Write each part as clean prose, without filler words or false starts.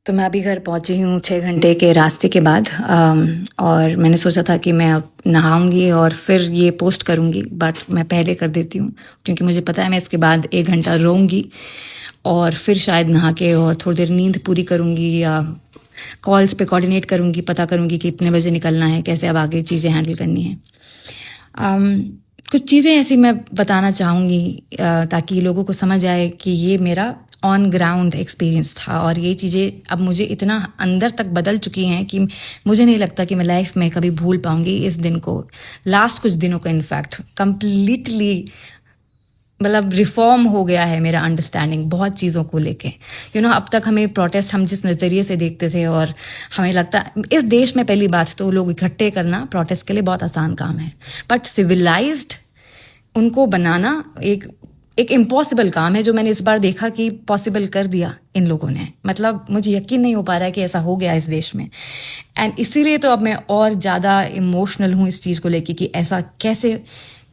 तो मैं अभी घर पहुंची हूँ 6 घंटे के रास्ते के बाद। और मैंने सोचा था कि मैं अब नहाऊंगी और फिर ये पोस्ट करूंगी, बट मैं पहले कर देती हूँ क्योंकि मुझे पता है मैं इसके बाद 1 घंटा रोऊंगी और फिर शायद नहा के और थोड़ी देर नींद पूरी करूंगी या कॉल्स पे कोऑर्डिनेट करूंगी, पता करूंगी कि कितने बजे निकलना है, कैसे अब आगे चीज़ें हैंडल करनी है। कुछ चीज़ें ऐसी मैं बताना चाहूँगी ताकि लोगों को समझ आए कि ये मेरा ऑन ग्राउंड एक्सपीरियंस था और ये चीज़ें अब मुझे इतना अंदर तक बदल चुकी हैं कि मुझे नहीं लगता कि मैं लाइफ में कभी भूल पाऊँगी इस दिन को, लास्ट कुछ दिनों को। इनफैक्ट कंप्लीटली मतलब रिफॉर्म हो गया है मेरा अंडरस्टैंडिंग बहुत चीज़ों को लेके। अब तक हमें प्रोटेस्ट हम जिस नज़रिए से देखते थे और हमें लगता इस देश में पहली बात तो लोग इकट्ठे करना प्रोटेस्ट के लिए बहुत आसान काम है, बट सिविलाइज्ड उनको बनाना एक इम्पॉसिबल काम है, जो मैंने इस बार देखा कि पॉसिबल कर दिया इन लोगों ने। मतलब मुझे यकीन नहीं हो पा रहा है कि ऐसा हो गया इस देश में, एंड इसीलिए तो अब मैं और ज़्यादा इमोशनल हूँ इस चीज़ को लेके कि ऐसा कैसे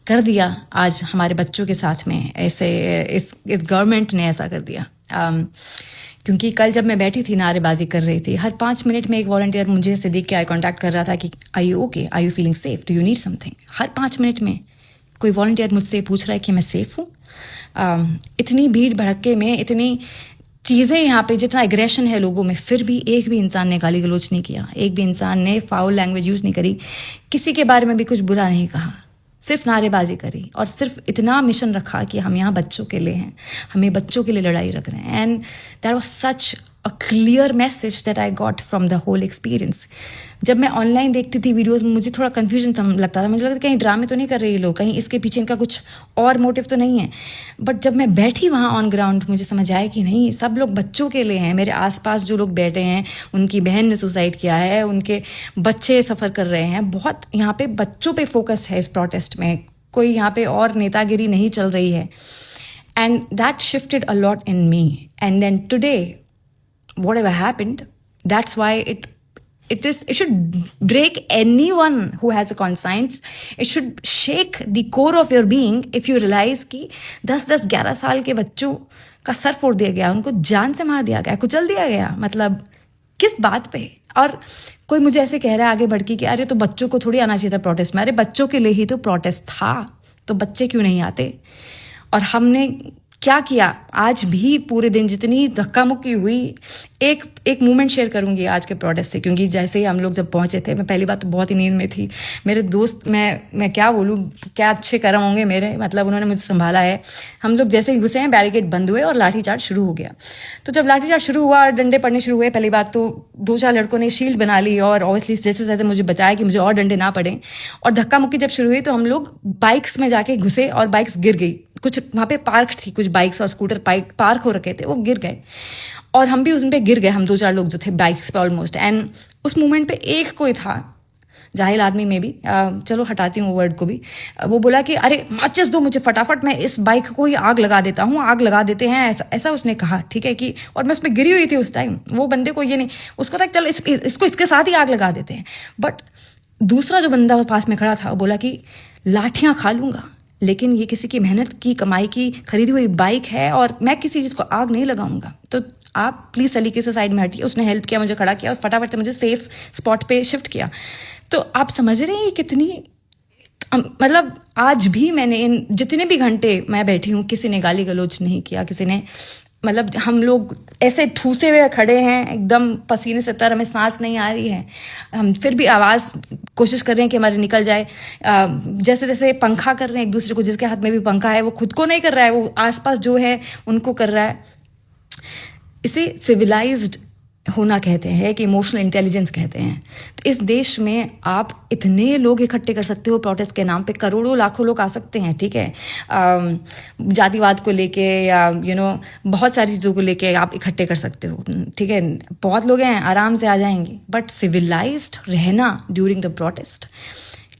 कर दिया आज हमारे बच्चों के साथ में, ऐसे इस गवर्नमेंट ने ऐसा कर दिया। क्योंकि कल जब मैं बैठी थी नारेबाजी कर रही थी, हर 5 मिनट में एक वॉलंटियर मुझे ऐसे देख के आई कांटेक्ट कर रहा था कि I you okay, I you feeling safe, do you need something. हर 5 मिनट में कोई वॉलंटियर मुझसे पूछ रहा है कि मैं सेफ़ हूँ। इतनी भीड़ भड़के में इतनी चीज़ें यहाँ पे, जितना एग्रेशन है लोगों में, फिर भी एक भी इंसान ने गाली गलौज नहीं किया, एक भी इंसान ने फाउल लैंग्वेज यूज़ नहीं करी, किसी के बारे में भी कुछ बुरा नहीं कहा, सिर्फ नारेबाजी करी और सिर्फ इतना मिशन रखा कि हम यहाँ बच्चों के लिए हैं, हमें बच्चों के लिए लड़ाई रख रहे हैं। And that was such a clear message that I got from the whole experience. जब मैं ऑनलाइन देखती थी वीडियोस में, मुझे थोड़ा कन्फ्यूजन लगता था, मुझे लगता था कहीं ड्रामे तो नहीं कर रहे ये लोग, कहीं इसके पीछे इनका कुछ और मोटिव तो नहीं है। बट जब मैं बैठी वहाँ ऑन ग्राउंड, मुझे समझ आया कि नहीं, सब लोग बच्चों के लिए हैं। मेरे आसपास जो लोग बैठे हैं, उनकी बहन ने सुसाइड किया है, उनके बच्चे सफ़र कर रहे हैं, बहुत यहाँ पे बच्चों पे फोकस है इस प्रोटेस्ट में, कोई यहाँ पे और नेतागिरी नहीं चल रही है। And that shifted a lot in me. And then today whatever happened, that's why it should break anyone who has a conscience. It should shake the core of your being if you realize कि 10-11 साल के बच्चों का sir फोड़ दिया गया, उनको जान से मार दिया गया, कुचल दिया गया। मतलब किस बात पे? और कोई मुझे ऐसे कह रहा है आगे बढ़ के कि अरे तो बच्चों को थोड़ी आना चाहिए था प्रोटेस्ट में। अरे बच्चों के लिए ही तो प्रोटेस्ट था, तो बच्चे क्यों नहीं आते? और हमने क्या किया आज भी पूरे दिन, जितनी धक्का मुक्की हुई। एक मोमेंट शेयर करूंगी आज के प्रोटेस्ट से, क्योंकि जैसे ही हम लोग जब पहुंचे थे, मैं पहली बात तो बहुत ही नींद में थी। मेरे दोस्त, मैं क्या बोलूँ, क्या अच्छे कर्म होंगे मेरे, मतलब उन्होंने मुझे संभाला है। हम लोग जैसे ही घुसे हैं, बैरिकेड बंद हुए और लाठीचार्ज शुरू हो गया। तो जब लाठीचार्ज शुरू हुआ और डंडे पड़ने शुरू हुए, पहली बात तो 2-4 लड़कों ने शील्ड बना ली और ऑब्वियसली जैसे जैसे मुझे बचाया कि मुझे और डंडे ना पड़े। और धक्का मुक्की जब शुरू हुई तो हम लोग बाइक्स में जाके घुसे और बाइक्स गिर गई। कुछ वहाँ पे पार्क थी, कुछ बाइक्स और स्कूटर पार्क हो रखे थे, वो गिर गए और हम भी उन पे गिर गए, हम 2-4 लोग जो थे बाइक्स पे ऑलमोस्ट। एंड उस मोमेंट पे एक कोई था, जाहिल आदमी में भी, चलो हटाती हूँ वर्ड को भी, वो बोला कि अरे माचिस दो मुझे फटाफट, मैं इस बाइक को ही आग लगा देता हूँ, आग लगा देते हैं, ऐसा उसने कहा। ठीक है कि, और मैं उसमें गिरी हुई थी उस टाइम। वो बंदे को ये नहीं, उसको था चलो इसको इसके साथ ही आग लगा देते हैं। बट दूसरा जो बंदा पास में खड़ा था वो बोला कि लाठियाँ खा लूँगा, लेकिन ये किसी की मेहनत की कमाई की खरीदी हुई बाइक है और मैं किसी चीज़ को आग नहीं लगाऊंगा, तो आप प्लीज़ सलीके से साइड में हटिए। उसने हेल्प किया, मुझे खड़ा किया और फटाफट से मुझे सेफ स्पॉट पे शिफ्ट किया। तो आप समझ रहे हैं कितनी, मतलब आज भी मैंने इन जितने भी घंटे मैं बैठी हूँ, किसी ने गाली गलौज नहीं किया, किसी ने, मतलब हम लोग ऐसे ठूसे हुए खड़े हैं, एकदम पसीने से तर, हमें सांस नहीं आ रही है, हम फिर भी आवाज़ कोशिश कर रहे हैं कि हमारी निकल जाए। जैसे जैसे पंखा कर रहे हैं एक दूसरे को, जिसके हाथ में भी पंखा है वो खुद को नहीं कर रहा है, वो आसपास जो है उनको कर रहा है। इसे सिविलाइज्ड होना कहते हैं कि इमोशनल इंटेलिजेंस कहते हैं। तो इस देश में आप इतने लोग इकट्ठे कर सकते हो प्रोटेस्ट के नाम पे, करोड़ों लाखों लोग आ सकते हैं, ठीक है, जातिवाद को लेके या बहुत सारी चीज़ों को लेके आप इकट्ठे कर सकते हो, ठीक है, बहुत लोग हैं, आराम से आ जाएंगे। बट सिविलाइज्ड रहना ड्यूरिंग द प्रोटेस्ट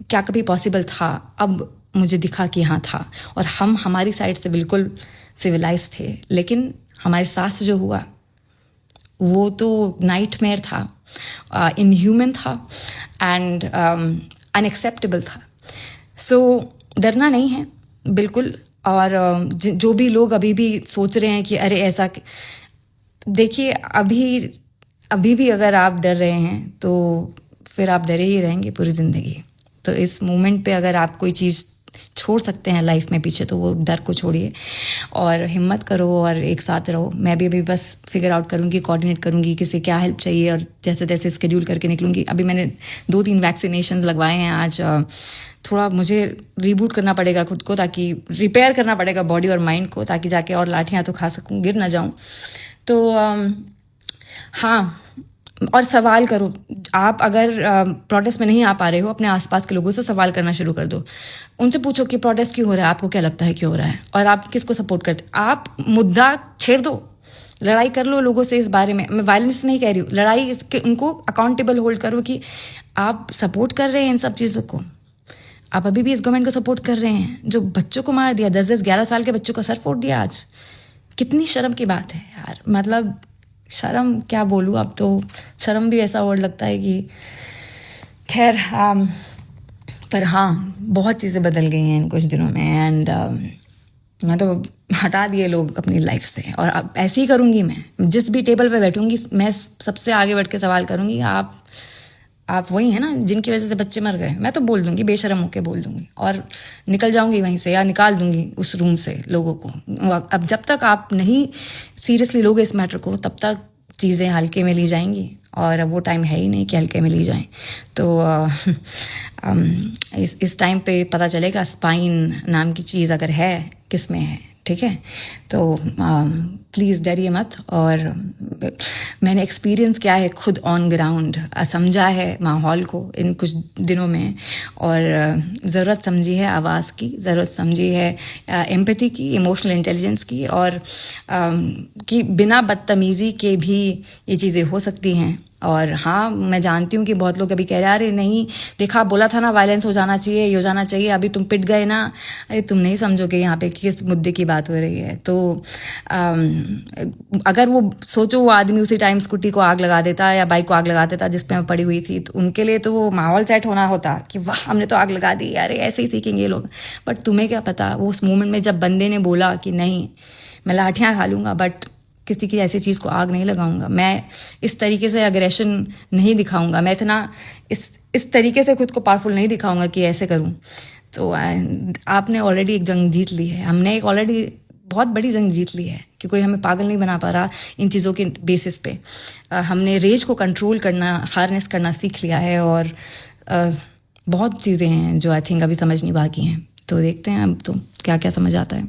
क्या कभी पॉसिबल था? अब मुझे दिखा कि हाँ था, और हम हमारी साइड से बिल्कुल सिविलाइज थे, लेकिन हमारे साथ जो हुआ वो तो नाइटमेयर था, इनह्यूमन था एंड अनएक्सेप्टेबल था। सो डरना नहीं है बिल्कुल। और जो भी लोग अभी भी सोच रहे हैं कि अरे ऐसा, देखिए अभी अभी भी अगर आप डर रहे हैं तो फिर आप डरे ही रहेंगे पूरी ज़िंदगी। तो इस मोमेंट पे अगर आप कोई चीज़ छोड़ सकते हैं लाइफ में पीछे, तो वो डर को छोड़िए और हिम्मत करो और एक साथ रहो। मैं भी अभी बस फिगर आउट करूँगी, कोऑर्डिनेट करूँगी किसे क्या हेल्प चाहिए, और जैसे तैसे स्केड्यूल करके निकलूँगी। अभी मैंने 2-3 वैक्सीनेशन लगवाए हैं आज। थोड़ा मुझे रीबूट करना पड़ेगा खुद को, ताकि रिपेयर करना पड़ेगा बॉडी और माइंड को, ताकि जाके और लाठियाँ तो खा सकूँ, गिर ना जाऊँ। तो हाँ, और सवाल करो। आप अगर प्रोटेस्ट में नहीं आ पा रहे हो, अपने आसपास के लोगों से सवाल करना शुरू कर दो। उनसे पूछो कि प्रोटेस्ट क्यों हो रहा है, आपको क्या लगता है क्यों हो रहा है, और आप किसको सपोर्ट करते। आप मुद्दा छेड़ दो, लड़ाई कर लो लोगों से इस बारे में। मैं वायलेंस नहीं कह रही हूँ, लड़ाई इसके उनको अकाउंटेबल होल्ड करो कि आप सपोर्ट कर रहे हैं इन सब चीज़ों को। आप अभी भी इस गवर्नमेंट को सपोर्ट कर रहे हैं जो बच्चों को मार दिया, 10-10 11 साल के बच्चों का सर फोड़ दिया आज। कितनी शर्म की बात है यार। मतलब शर्म क्या बोलूँ, अब तो शर्म भी ऐसा वर्ड लगता है कि खैर। पर हाँ, बहुत चीज़ें बदल गई हैं इन कुछ दिनों में। एंड मैं तो हटा दिए लोग अपनी लाइफ से, और अब ऐसे ही करूँगी। मैं जिस भी टेबल पे बैठूँगी, मैं सबसे आगे बैठ के सवाल करूँगी, आप वही हैं ना जिनकी वजह से बच्चे मर गए। मैं तो बोल दूंगी, बेशरम होके बोल दूंगी, और निकल जाऊंगी वहीं से, या निकाल दूंगी उस रूम से लोगों को। अब जब तक आप नहीं सीरियसली लोगे इस मैटर को, तब तक चीज़ें हल्के में ली जाएंगी, और अब वो टाइम है ही नहीं कि हल्के में ली जाएं। तो इस टाइम पे पता चलेगा स्पाइन नाम की चीज़ अगर है किस में है। ठीक है, तो प्लीज़ डरिए मत। और मैंने एक्सपीरियंस किया है खुद ऑन ग्राउंड, समझा है माहौल को इन कुछ दिनों में, और ज़रूरत समझी है आवाज़ की, ज़रूरत समझी है एम्पैथी की, इमोशनल इंटेलिजेंस की, और कि बिना बदतमीज़ी के भी ये चीज़ें हो सकती हैं। और हाँ, मैं जानती हूँ कि बहुत लोग अभी कह रहे हैं, अरे नहीं देखा, बोला था ना वायलेंस हो जाना चाहिए, ये हो जाना चाहिए, अभी तुम पिट गए ना। अरे तुम नहीं समझोगे यहाँ पे किस मुद्दे की बात हो रही है। तो अगर वो सोचो, वो आदमी उसी टाइम स्कूटी को आग लगा देता या बाइक को आग लगा देता जिस पे मैं पड़ी हुई थी, तो उनके लिए तो वो माहौल सेट होना होता कि वाह हमने तो आग लगा दी, अरे ऐसे ही सीखेंगे लोग। बट तुम्हें क्या पता, वो उस मोमेंट में जब बंदे ने बोला कि नहीं मैं लाठियाँ खा लूँगा, बट किसी की ऐसी चीज़ को आग नहीं लगाऊंगा, मैं इस तरीके से अग्रेशन नहीं दिखाऊंगा, मैं इतना इस तरीके से खुद को पावरफुल नहीं दिखाऊंगा कि ऐसे करूं। तो आपने ऑलरेडी एक जंग जीत ली है, हमने एक ऑलरेडी बहुत बड़ी जंग जीत ली है कि कोई हमें पागल नहीं बना पा रहा इन चीज़ों के बेसिस पे। हमने रेज को कंट्रोल करना, हार्नेस करना सीख लिया है, और बहुत चीज़ें हैं जो आई थिंक अभी समझ नहीं बाकी हैं। तो देखते हैं अब तो क्या क्या समझ आता है।